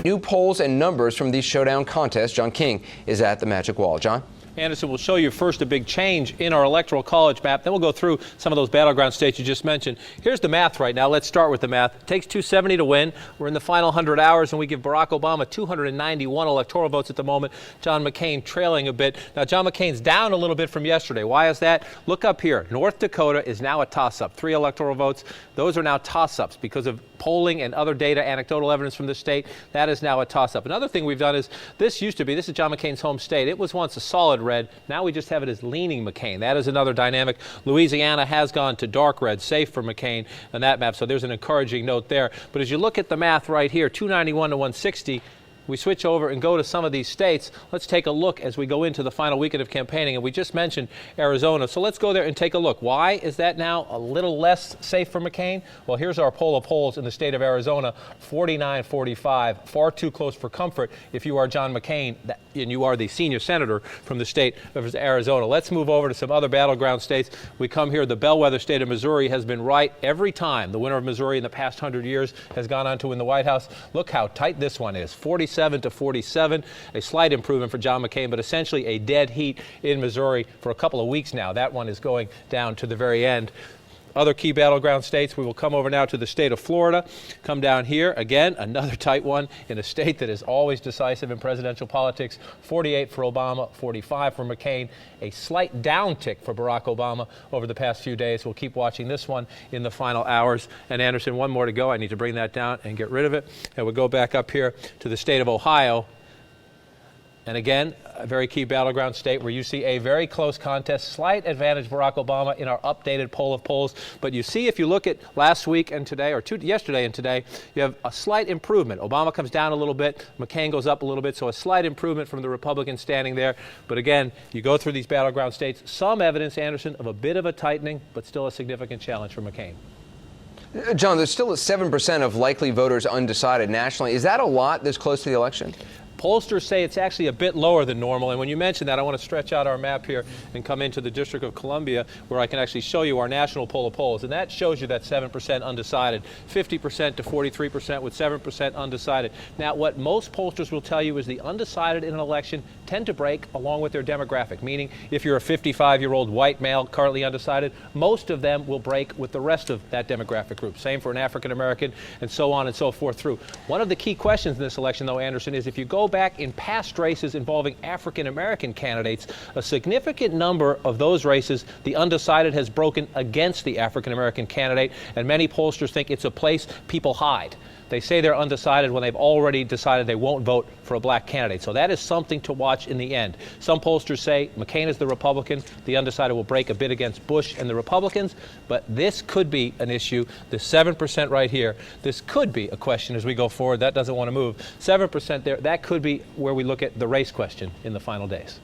New polls and numbers from these showdown contests. John King is at the Magic Wall. John? Anderson, will show you first a big change in our electoral college map. Then we'll go through some of those battleground states you just mentioned. Here's the math right now. Let's start with the math. It takes 270 to win. We're in the final 100 hours, and we give Barack Obama 291 electoral votes at the moment. John McCain trailing a bit. Now, John McCain's down a little bit from yesterday. Why is that? Look up here. North Dakota is now a toss-up. 3 electoral votes. Those are now toss-ups because of polling and other data, anecdotal evidence from the state. That is now a toss-up. Another thing we've done is, this is John McCain's home state. It was once a solid red. Now we just have it as leaning McCain. That is another dynamic. Louisiana has gone to dark red, safe for McCain on that map. So there's an encouraging note there. But as you look at the math right here, 291 to 160, we switch over and go to some of these states. Let's take a look as we go into the final weekend of campaigning. And we just mentioned Arizona. So let's go there and take a look. Why is that now a little less safe for McCain? Well, here's our poll of polls in the state of Arizona, 49-45, far too close for comfort if you are John McCain and you are the senior senator from the state of Arizona. Let's move over to some other battleground states. We come here. The bellwether state of Missouri has been right every time. The winner of Missouri in the past 100 years has gone on to win the White House. Look how tight this one is, 47 to 47, a slight improvement for John McCain, but essentially a dead heat in Missouri for a couple of weeks now. That one is going down to the very end. Other key battleground states, we will come over now to the state of Florida. Come down here, again, another tight one in a state that is always decisive in presidential politics. 48 for Obama, 45 for McCain. A slight downtick for Barack Obama over the past few days. We'll keep watching this one in the final hours. And Anderson, one more to go. I need to bring that down and get rid of it. And we'll go back up here to the state of Ohio. And again, a very key battleground state where you see a very close contest, slight advantage Barack Obama in our updated poll of polls. But you see, if you look at last week and today, or yesterday and today, you have a slight improvement. Obama comes down a little bit, McCain goes up a little bit, so a slight improvement from the Republicans standing there. But again, you go through these battleground states, some evidence, Anderson, of a bit of a tightening, but still a significant challenge for McCain. John, there's still 7% of likely voters undecided nationally. Is that a lot this close to the election? Pollsters say it's actually a bit lower than normal. And when you mention that, I want to stretch out our map here and come into the District of Columbia, where I can actually show you our national poll of polls. And that shows you that 7% undecided, 50% to 43% with 7% undecided. Now, what most pollsters will tell you is the undecided in an election tend to break along with their demographic, meaning if you're a 55-year-old white male currently undecided, most of them will break with the rest of that demographic group. Same for an African-American, and so on and so forth through. One of the key questions in this election, though, Anderson, is if you go back in past races involving African-American candidates, a significant number of those races, the undecided has broken against the African-American candidate, and many pollsters think it's a place people hide. They say they're undecided when they've already decided they won't vote for a black candidate. So that is something to watch in the end. Some pollsters say McCain is the Republican. The undecided will break a bit against Bush and the Republicans. But this could be an issue. The 7% right here, this could be a question as we go forward. That doesn't want to move. 7% there, that could be where we look at the race question in the final days.